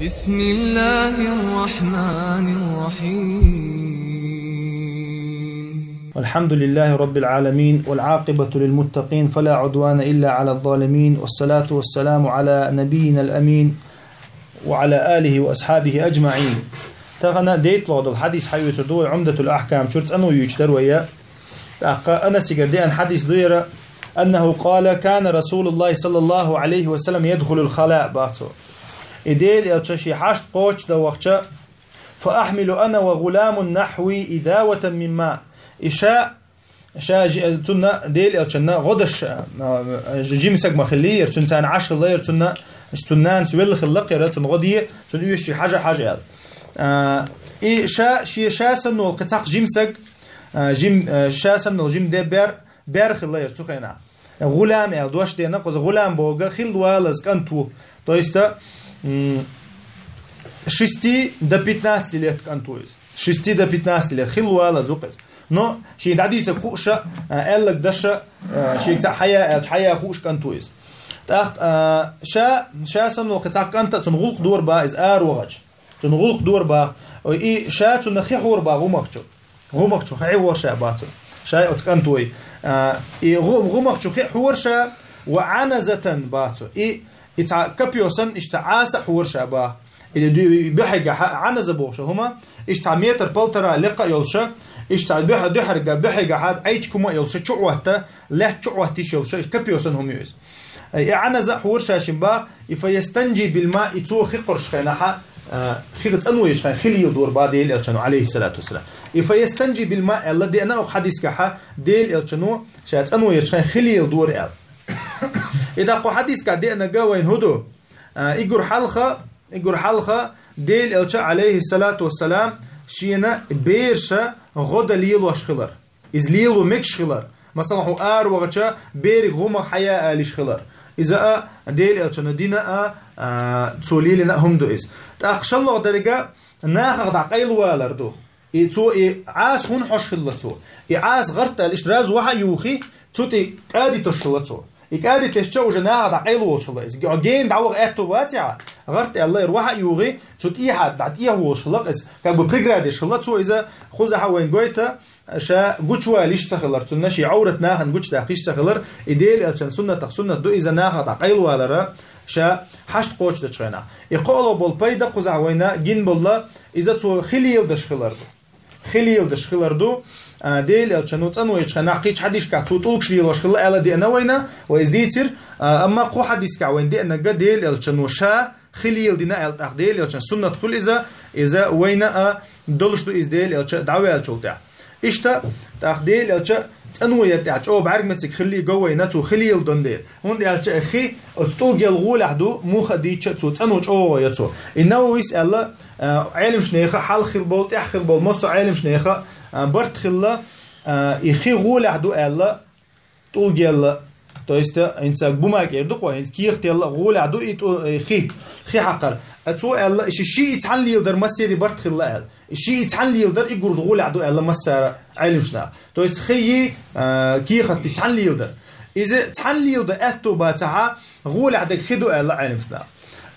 بسم الله الرحمن الرحيم. والحمد لله رب العالمين والعاقبة للمتقين فلا عدوان إلا على الظالمين، والصلاة والسلام على نبينا الأمين وعلى آله وأصحابه أجمعين. تغنى ديت لود الحديث حيوت دو عمدة الأحكام شرط أنه يجتر ويا أنا سيقردي أن حديث ديرة أنه قال كان رسول الله صلى الله عليه وسلم يدخل الخلاء باتو إديل يلتشي حاشت قوش دا وقتا فأحمل أنا وغلام نحوي إداوة من ماء إشاء تنا ديل يلتشنا غدش جيمسك مخلي يرتنتان عشر الله يرتنا استنان سويل خلق يرتن غدية تن يشي حاجة شا شاسن والقطاق جيمسك جيم شاسن والجيم دي بير خلا يرتخينا غلام يا دوش دي نقص غلام بوغا خل والز كنتو то есть 6 до 15 лет кантуис 6 до 15 лет خلوة لزوقس но شي دعديت خوشة قال لك دشة شي حياة خوش كانتويس تحت شا سنو قطع كانت تنغلق دور با إز وغج تنغلق دور با إي شا تنخي حور با غمقشو خي ورشا باتو شا أتكانتوي إي غمقشو خي حورشا وعنزة باتو إي إتع كبيوسن إشتعاس حور شابه اللي بحاجة عنزة بوشة هما إشتع متر بلترا لقى يلشة إشتع بحاجة حد أيش كم يلشة شعوته لا شعوته يلشة كبيوسن هم يوز عنزة حور شاشبا فيستنجي بالماء يتوه قرش خناحة خيرت أنو يش خلي يدور بعدين يلشنو عليه الصلاة والسلام فيستنجي بالماء الذي أنا حديث كحا ديل يلشنو شات أنو يش خلي يدور ال إذا قو حديث كعدي أنا جاوين هدو إجر حلقة ديل إلشا عليه الصلاة والسلام شينا بيرشا غدا ليلو أشخلر إز ليلو مكشخلر مثلا هو وغشا بير غوما حياة لشخلر إذا ديل إلشا ندينا توليلنا هم دو إز تأخشى الله درجة ناخذ عقيل والردو إتو عاس هون حش خلتو عاس غرت ليش راز وها يوخي توتي قادي تشلتو إكادي تشجع جناح دعيلو شلله إز جين دعوة أتو باتيع غرت الله يروح يوغي تطيح دعتيه وشلق إز كابو بريجراد شلله تو إذا خوزها وين جويته شا جوتشوا ليش تخلر تنشي عورة ناهن جوتش دقيش تخلر إديل ألشان سنة دو إذا ناها دعيلو على را شا حشت قوش دشخنا يقولوا بالبيدا خوزها وينا جين بالله إذا تو خليل دشخلر دو ديل الشنوت أنو يشخنا قيش حديش كعطوك شيء وشخلا على دي أنا وينا وإزديتر أما قو حديث كعوين دي أنا ديل الشنوشا خليل دينا التقديل الشن سنة خل إذا وينا دلش دو إزديل الشن دعوة الشوتع إشتا تقديل الشن أنو يرتعش أو بعرق متك خلي جوا يناتو خليل دندير هون دي الشن خي استوجل غول عدو مو خديش توت أنو أو يتو إنه يسأل علم شنيخة حال خلبول تحخلبول مصر علم شنيخة برت خلا يخي غول عدو ألا توجل то есть إنسان بوماك يردق وإنس كيخت يلا غول عدو خي حقر أتو ألا شيء يتحل يقدر مسيري برت خلا شيء يتحل يقدر يقول غول عدو ألا مسار علم شنا то есть خي كيخت يتحل يقدر إذا تحل يقدر أتو باتها غول عدك خدو ألا علم شنا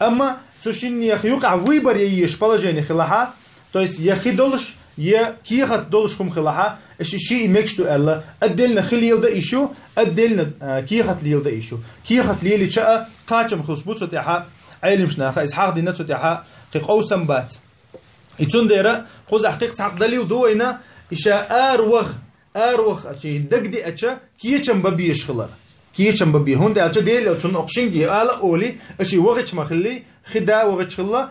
أما سوشين يخيوق عويبر ييش بلاجين خلاها то есть يخي دولش يا كيخت دولشكم خلاها الشيء مكشتو ألا أدلنا خليل ده إيشو أدلنا كيخت ليل ده إيشو كيخت ليل شاء قاتم خصبوت ستحا علم شناخا إسحاق دينات ستحا قوسم بات يتون ديرا خوز حقيقة حق دليل دوينا إشاء أروخ أشي دقدي أشا كيشم ببيش خلر كيشم ببي هون ده أشا ديل أشون أقشنجي آلا أولي أشي وغتش مخلي خدا وغتش خلا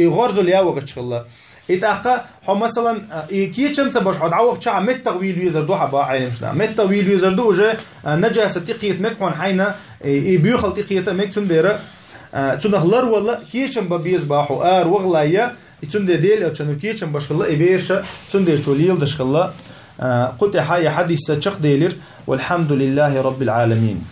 غرزو ليا وغتش خلا إتاقة هم مثلا كيشم تباش عد عوق شع مت طويل يزر دو حبا عين مشنا مت طويل يزر دو جا نجاسة تقيت مكون حينا بيخل تقيته مك تنديره تنهلر والله كيشم ببيز باحو وغلايا تندير ديل أو كيشم باش خلا إبيرش تندير توليل دش خلا قلت حاجة حديث شق ديلر والحمد لله رب العالمين.